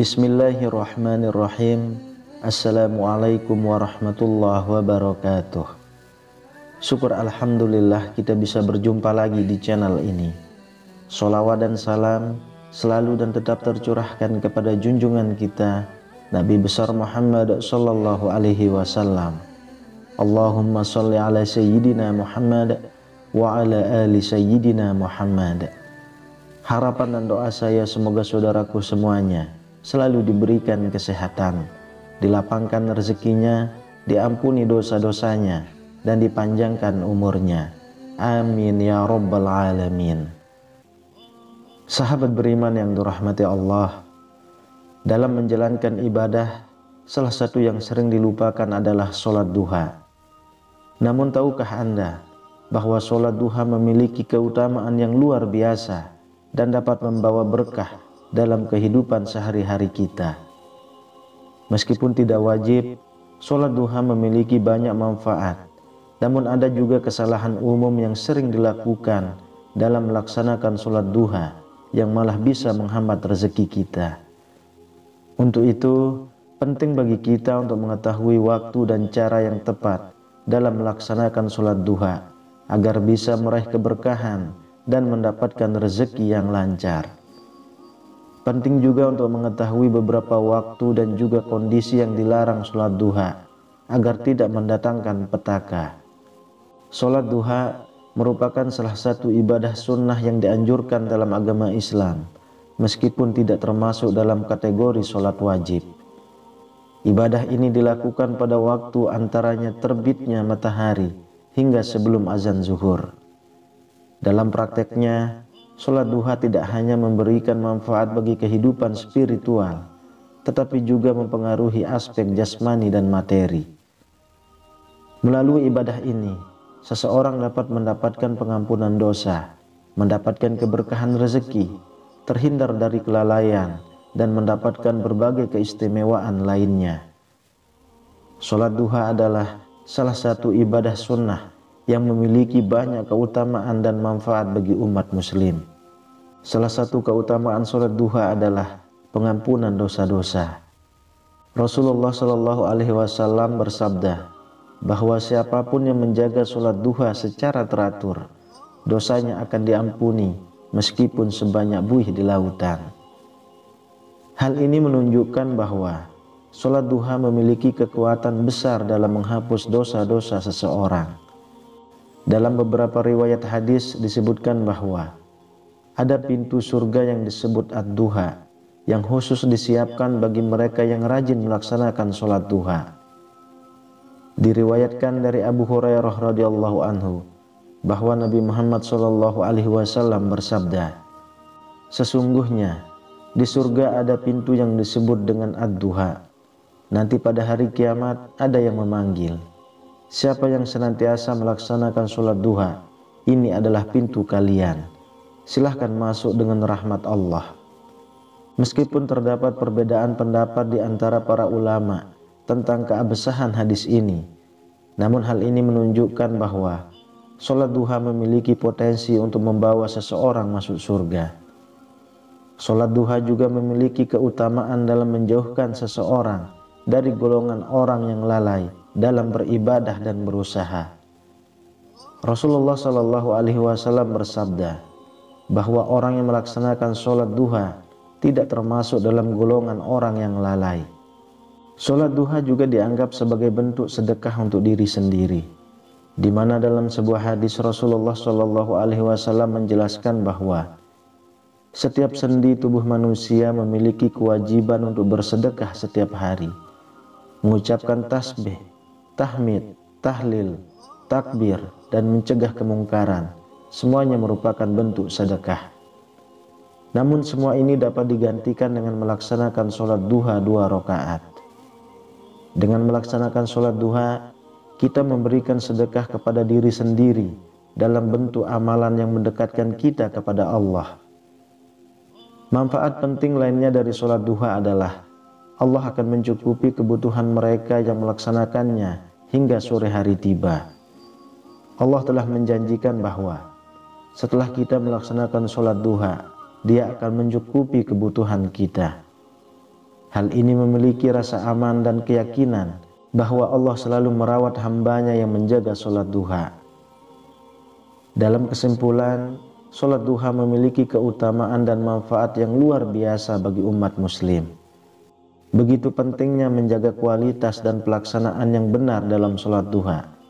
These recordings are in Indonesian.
Bismillahirrahmanirrahim. Assalamualaikum warahmatullahi wabarakatuh. Syukur alhamdulillah kita bisa berjumpa lagi di channel ini. Sholawat dan salam selalu dan tetap tercurahkan kepada junjungan kita Nabi besar Muhammad sallallahu alaihi wasallam. Allahumma sholli ala sayyidina Muhammad wa ala ali sayyidina Muhammad. Harapan dan doa saya semoga saudaraku semuanya selalu diberikan kesehatan, dilapangkan rezekinya, diampuni dosa-dosanya, dan dipanjangkan umurnya. Amin ya rabbal alamin. Sahabat beriman yang dirahmati Allah, dalam menjalankan ibadah, salah satu yang sering dilupakan adalah sholat duha. Namun tahukah Anda bahwa sholat duha memiliki keutamaan yang luar biasa dan dapat membawa berkah dalam kehidupan sehari-hari kita. Meskipun tidak wajib, sholat duha memiliki banyak manfaat, namun ada juga kesalahan umum yang sering dilakukan dalam melaksanakan sholat duha yang malah bisa menghambat rezeki kita. Untuk itu, penting bagi kita untuk mengetahui waktu dan cara yang tepat dalam melaksanakan sholat duha agar bisa meraih keberkahan dan mendapatkan rezeki yang lancar. Penting juga untuk mengetahui beberapa waktu dan juga kondisi yang dilarang sholat duha agar tidak mendatangkan petaka. Sholat duha merupakan salah satu ibadah sunnah yang dianjurkan dalam agama Islam, meskipun tidak termasuk dalam kategori sholat wajib. Ibadah ini dilakukan pada waktu antaranya terbitnya matahari hingga sebelum azan zuhur. Dalam prakteknya, sholat duha tidak hanya memberikan manfaat bagi kehidupan spiritual, tetapi juga mempengaruhi aspek jasmani dan materi. Melalui ibadah ini, seseorang dapat mendapatkan pengampunan dosa, mendapatkan keberkahan rezeki, terhindar dari kelalaian, dan mendapatkan berbagai keistimewaan lainnya. Sholat duha adalah salah satu ibadah sunnah yang memiliki banyak keutamaan dan manfaat bagi umat muslim. Salah satu keutamaan sholat duha adalah pengampunan dosa-dosa. Rasulullah Shallallahu Alaihi Wasallam bersabda bahwa siapapun yang menjaga sholat duha secara teratur, dosanya akan diampuni meskipun sebanyak buih di lautan. Hal ini menunjukkan bahwa sholat duha memiliki kekuatan besar dalam menghapus dosa-dosa seseorang. Dalam beberapa riwayat hadis disebutkan bahwa ada pintu surga yang disebut ad-duha yang khusus disiapkan bagi mereka yang rajin melaksanakan sholat duha. Diriwayatkan dari Abu Hurairah radhiyallahu anhu bahwa Nabi Muhammad SAW bersabda, sesungguhnya di surga ada pintu yang disebut dengan ad-duha. Nanti pada hari kiamat ada yang memanggil, siapa yang senantiasa melaksanakan sholat duha, ini adalah pintu kalian. Silahkan masuk dengan rahmat Allah. Meskipun terdapat perbedaan pendapat di antara para ulama tentang keabsahan hadis ini, namun hal ini menunjukkan bahwa sholat duha memiliki potensi untuk membawa seseorang masuk surga. Sholat duha juga memiliki keutamaan dalam menjauhkan seseorang dari golongan orang yang lalai dalam beribadah dan berusaha. Rasulullah Shallallahu Alaihi Wasallam bersabda bahwa orang yang melaksanakan sholat duha tidak termasuk dalam golongan orang yang lalai. Sholat duha juga dianggap sebagai bentuk sedekah untuk diri sendiri, di mana dalam sebuah hadis Rasulullah Shallallahu Alaihi Wasallam menjelaskan bahwa setiap sendi tubuh manusia memiliki kewajiban untuk bersedekah setiap hari, mengucapkan tasbih, tahmid, tahlil, takbir, dan mencegah kemungkaran. Semuanya merupakan bentuk sedekah. Namun semua ini dapat digantikan dengan melaksanakan sholat duha 2 rakaat. Dengan melaksanakan sholat duha, kita memberikan sedekah kepada diri sendiri dalam bentuk amalan yang mendekatkan kita kepada Allah. Manfaat penting lainnya dari sholat duha adalah Allah akan mencukupi kebutuhan mereka yang melaksanakannya hingga sore hari tiba. Allah telah menjanjikan bahwa setelah kita melaksanakan sholat duha, Dia akan mencukupi kebutuhan kita. Hal ini memiliki rasa aman dan keyakinan bahwa Allah selalu merawat hambanya yang menjaga sholat duha. Dalam kesimpulan, sholat duha memiliki keutamaan dan manfaat yang luar biasa bagi umat muslim. Begitu pentingnya menjaga kualitas dan pelaksanaan yang benar dalam sholat duha.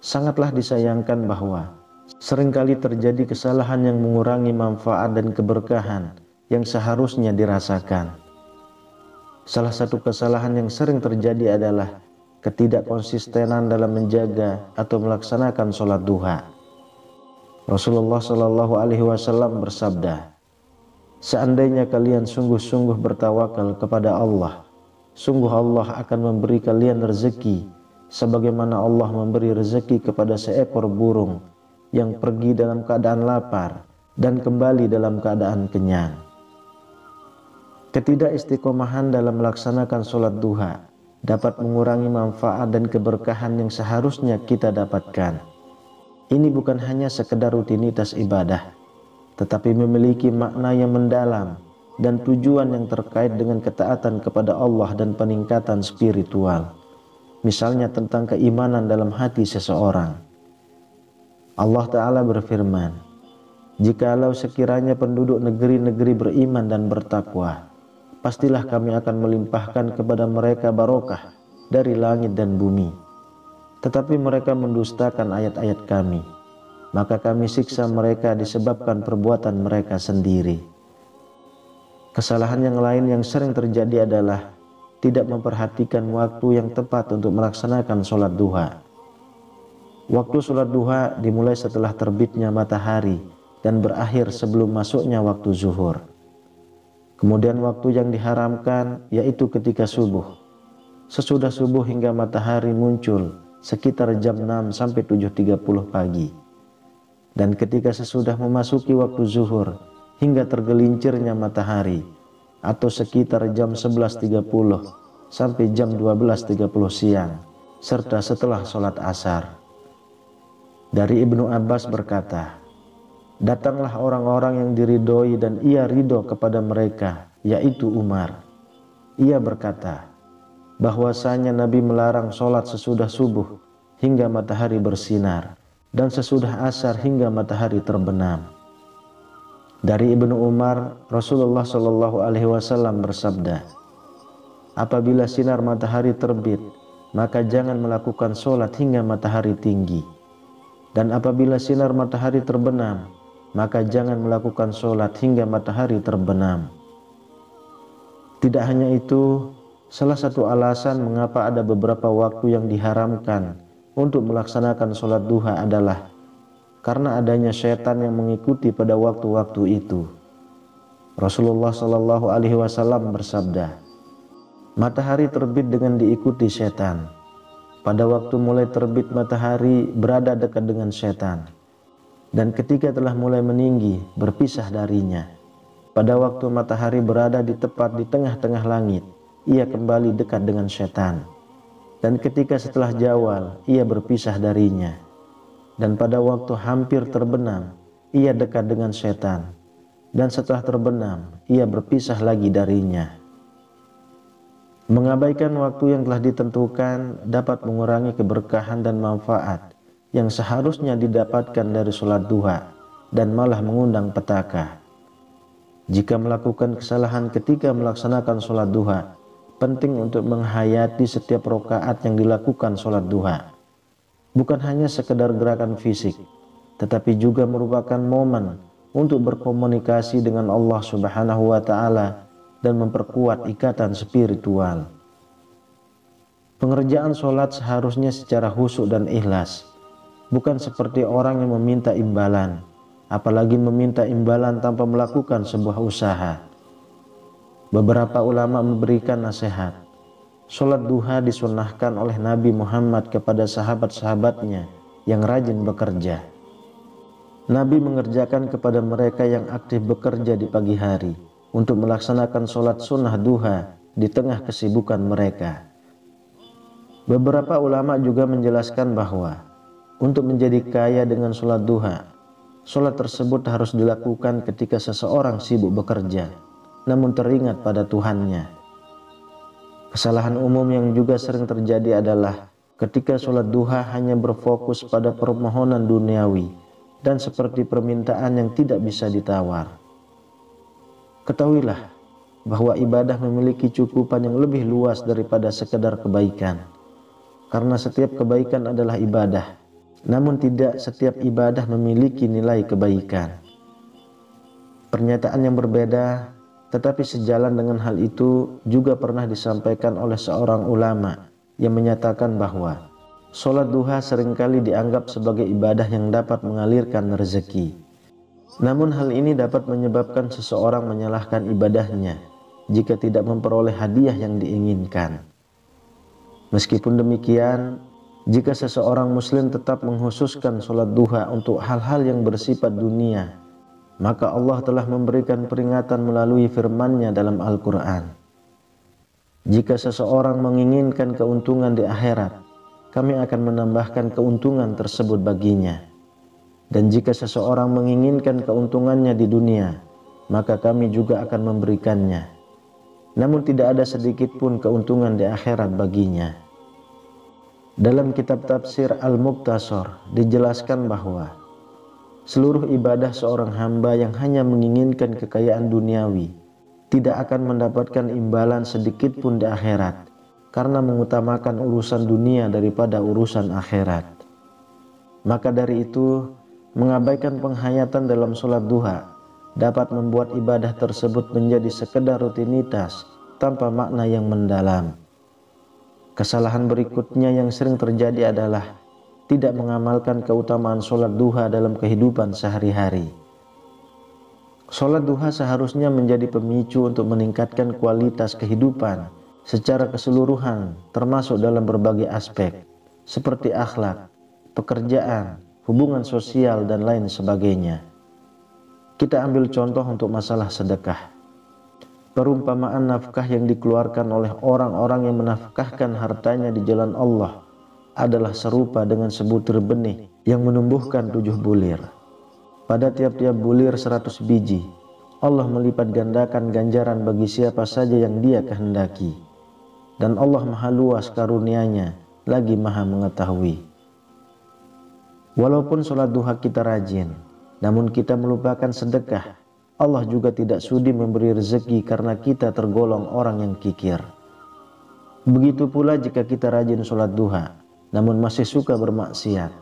Sangatlah disayangkan bahwa seringkali terjadi kesalahan yang mengurangi manfaat dan keberkahan yang seharusnya dirasakan. Salah satu kesalahan yang sering terjadi adalah ketidakkonsistenan dalam menjaga atau melaksanakan sholat duha. Rasulullah Shallallahu Alaihi Wasallam bersabda, seandainya kalian sungguh-sungguh bertawakal kepada Allah, sungguh Allah akan memberi kalian rezeki sebagaimana Allah memberi rezeki kepada seekor burung yang pergi dalam keadaan lapar dan kembali dalam keadaan kenyang. Ketidakistiqomahan dalam melaksanakan sholat duha dapat mengurangi manfaat dan keberkahan yang seharusnya kita dapatkan. Ini bukan hanya sekedar rutinitas ibadah, tetapi memiliki makna yang mendalam dan tujuan yang terkait dengan ketaatan kepada Allah dan peningkatan spiritual. Misalnya tentang keimanan dalam hati seseorang. Allah Ta'ala berfirman, jikalau sekiranya penduduk negeri-negeri beriman dan bertakwa, pastilah kami akan melimpahkan kepada mereka barokah dari langit dan bumi. Tetapi mereka mendustakan ayat-ayat kami, maka kami siksa mereka disebabkan perbuatan mereka sendiri. Kesalahan yang lain yang sering terjadi adalah tidak memperhatikan waktu yang tepat untuk melaksanakan sholat duha. Waktu sholat duha dimulai setelah terbitnya matahari dan berakhir sebelum masuknya waktu zuhur. Kemudian waktu yang diharamkan yaitu ketika subuh. Sesudah subuh hingga matahari muncul sekitar jam 6 sampai 7.30 pagi. Dan ketika sesudah memasuki waktu zuhur hingga tergelincirnya matahari atau sekitar jam 11.30 sampai jam 12.30 siang serta setelah sholat asar. Dari Ibnu Abbas berkata, datanglah orang-orang yang diridhoi dan ia ridho kepada mereka, yaitu Umar. Ia berkata, bahwasanya Nabi melarang sholat sesudah subuh hingga matahari bersinar dan sesudah asar hingga matahari terbenam. Dari Ibnu Umar, Rasulullah Shallallahu Alaihi Wasallam bersabda, apabila sinar matahari terbit, maka jangan melakukan sholat hingga matahari tinggi. Dan apabila sinar matahari terbenam, maka jangan melakukan sholat hingga matahari terbenam. Tidak hanya itu, salah satu alasan mengapa ada beberapa waktu yang diharamkan untuk melaksanakan sholat duha adalah karena adanya syaitan yang mengikuti pada waktu-waktu itu. Rasulullah Shallallahu Alaihi Wasallam bersabda, matahari terbit dengan diikuti syaitan. Pada waktu mulai terbit matahari berada dekat dengan syaitan, dan ketika telah mulai meninggi berpisah darinya. Pada waktu matahari berada tepat di tengah-tengah langit, ia kembali dekat dengan syaitan. Dan ketika setelah zawal, ia berpisah darinya. Dan pada waktu hampir terbenam, ia dekat dengan syaitan. Dan setelah terbenam, ia berpisah lagi darinya. Mengabaikan waktu yang telah ditentukan dapat mengurangi keberkahan dan manfaat yang seharusnya didapatkan dari sholat duha dan malah mengundang petaka. Jika melakukan kesalahan ketika melaksanakan sholat duha, penting untuk menghayati setiap rakaat yang dilakukan sholat duha. Bukan hanya sekedar gerakan fisik, tetapi juga merupakan momen untuk berkomunikasi dengan Allah Subhanahu wa Ta'ala dan memperkuat ikatan spiritual. Pengerjaan sholat seharusnya secara khusyuk dan ikhlas, bukan seperti orang yang meminta imbalan, apalagi meminta imbalan tanpa melakukan sebuah usaha. Beberapa ulama memberikan nasihat, sholat duha disunnahkan oleh Nabi Muhammad kepada sahabat-sahabatnya yang rajin bekerja. Nabi mengerjakan kepada mereka yang aktif bekerja di pagi hari untuk melaksanakan sholat sunnah duha di tengah kesibukan mereka. Beberapa ulama juga menjelaskan bahwa untuk menjadi kaya dengan sholat duha, sholat tersebut harus dilakukan ketika seseorang sibuk bekerja, namun teringat pada Tuhannya. Kesalahan umum yang juga sering terjadi adalah ketika sholat duha hanya berfokus pada permohonan duniawi dan seperti permintaan yang tidak bisa ditawar. Ketahuilah bahwa ibadah memiliki cukupan yang lebih luas daripada sekedar kebaikan. Karena setiap kebaikan adalah ibadah, namun tidak setiap ibadah memiliki nilai kebaikan. Pernyataan yang berbeda, tetapi sejalan dengan hal itu juga pernah disampaikan oleh seorang ulama yang menyatakan bahwa sholat duha seringkali dianggap sebagai ibadah yang dapat mengalirkan rezeki. Namun hal ini dapat menyebabkan seseorang menyalahkan ibadahnya jika tidak memperoleh hadiah yang diinginkan. Meskipun demikian, jika seseorang muslim tetap menghususkan sholat duha untuk hal-hal yang bersifat dunia, maka Allah telah memberikan peringatan melalui firman-Nya dalam Al-Quran. Jika seseorang menginginkan keuntungan di akhirat, kami akan menambahkan keuntungan tersebut baginya. Dan jika seseorang menginginkan keuntungannya di dunia, maka kami juga akan memberikannya. Namun tidak ada sedikit pun keuntungan di akhirat baginya. Dalam kitab tafsir Al-Muqtasar dijelaskan bahwa seluruh ibadah seorang hamba yang hanya menginginkan kekayaan duniawi tidak akan mendapatkan imbalan sedikit pun di akhirat, karena mengutamakan urusan dunia daripada urusan akhirat. Maka dari itu, mengabaikan penghayatan dalam sholat duha dapat membuat ibadah tersebut menjadi sekedar rutinitas tanpa makna yang mendalam. Kesalahan berikutnya yang sering terjadi adalah tidak mengamalkan keutamaan sholat duha dalam kehidupan sehari-hari. Sholat duha seharusnya menjadi pemicu untuk meningkatkan kualitas kehidupan secara keseluruhan, termasuk dalam berbagai aspek seperti akhlak, pekerjaan, hubungan sosial, dan lain sebagainya. Kita ambil contoh untuk masalah sedekah. Perumpamaan nafkah yang dikeluarkan oleh orang-orang yang menafkahkan hartanya di jalan Allah adalah serupa dengan sebutir benih yang menumbuhkan 7 bulir. Pada tiap-tiap bulir 100 biji, Allah melipat gandakan ganjaran bagi siapa saja yang Dia kehendaki. Dan Allah maha luas karunia-Nya, lagi maha mengetahui. Walaupun sholat duha kita rajin, namun kita melupakan sedekah, Allah juga tidak sudi memberi rezeki karena kita tergolong orang yang kikir. Begitu pula jika kita rajin sholat duha, namun masih suka bermaksiat,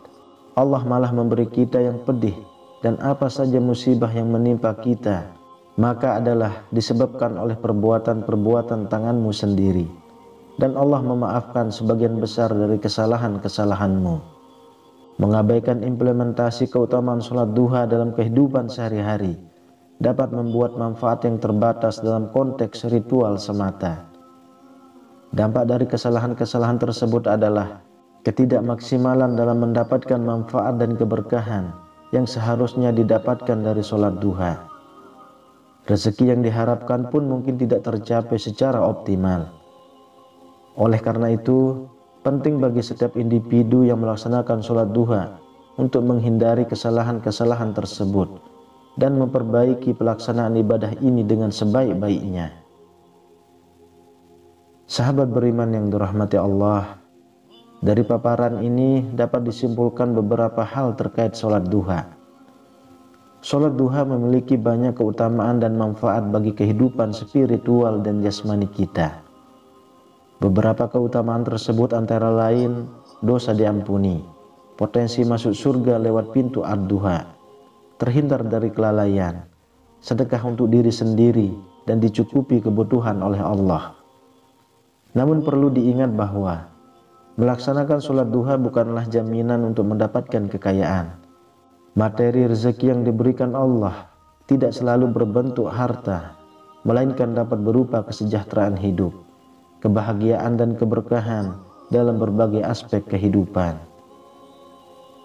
Allah malah memberi kita yang pedih, dan apa saja musibah yang menimpa kita, maka adalah disebabkan oleh perbuatan-perbuatan tanganmu sendiri. Dan Allah memaafkan sebagian besar dari kesalahan-kesalahanmu. Mengabaikan implementasi keutamaan sholat duha dalam kehidupan sehari-hari dapat membuat manfaat yang terbatas dalam konteks ritual semata. Dampak dari kesalahan-kesalahan tersebut adalah ketidakmaksimalan dalam mendapatkan manfaat dan keberkahan yang seharusnya didapatkan dari sholat duha. Rezeki yang diharapkan pun mungkin tidak tercapai secara optimal. Oleh karena itu, penting bagi setiap individu yang melaksanakan sholat duha untuk menghindari kesalahan-kesalahan tersebut dan memperbaiki pelaksanaan ibadah ini dengan sebaik-baiknya. Sahabat beriman yang dirahmati Allah, dari paparan ini dapat disimpulkan beberapa hal terkait sholat duha. Sholat duha memiliki banyak keutamaan dan manfaat bagi kehidupan spiritual dan jasmani kita. Beberapa keutamaan tersebut antara lain dosa diampuni, potensi masuk surga lewat pintu ad-duha, terhindar dari kelalaian, sedekah untuk diri sendiri, dan dicukupi kebutuhan oleh Allah. Namun perlu diingat bahwa melaksanakan sholat duha bukanlah jaminan untuk mendapatkan kekayaan. Materi rezeki yang diberikan Allah tidak selalu berbentuk harta, melainkan dapat berupa kesejahteraan hidup, kebahagiaan dan keberkahan dalam berbagai aspek kehidupan.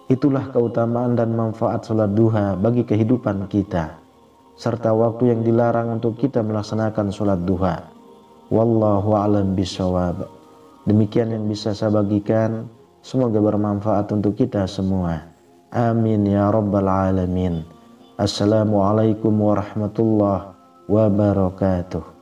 Itulah keutamaan dan manfaat sholat duha bagi kehidupan kita, serta waktu yang dilarang untuk kita melaksanakan sholat duha. Wallahu a'lam bishawab. Demikian yang bisa saya bagikan, semoga bermanfaat untuk kita semua. Amin ya rabbal alamin. Assalamualaikum warahmatullahi wabarakatuh.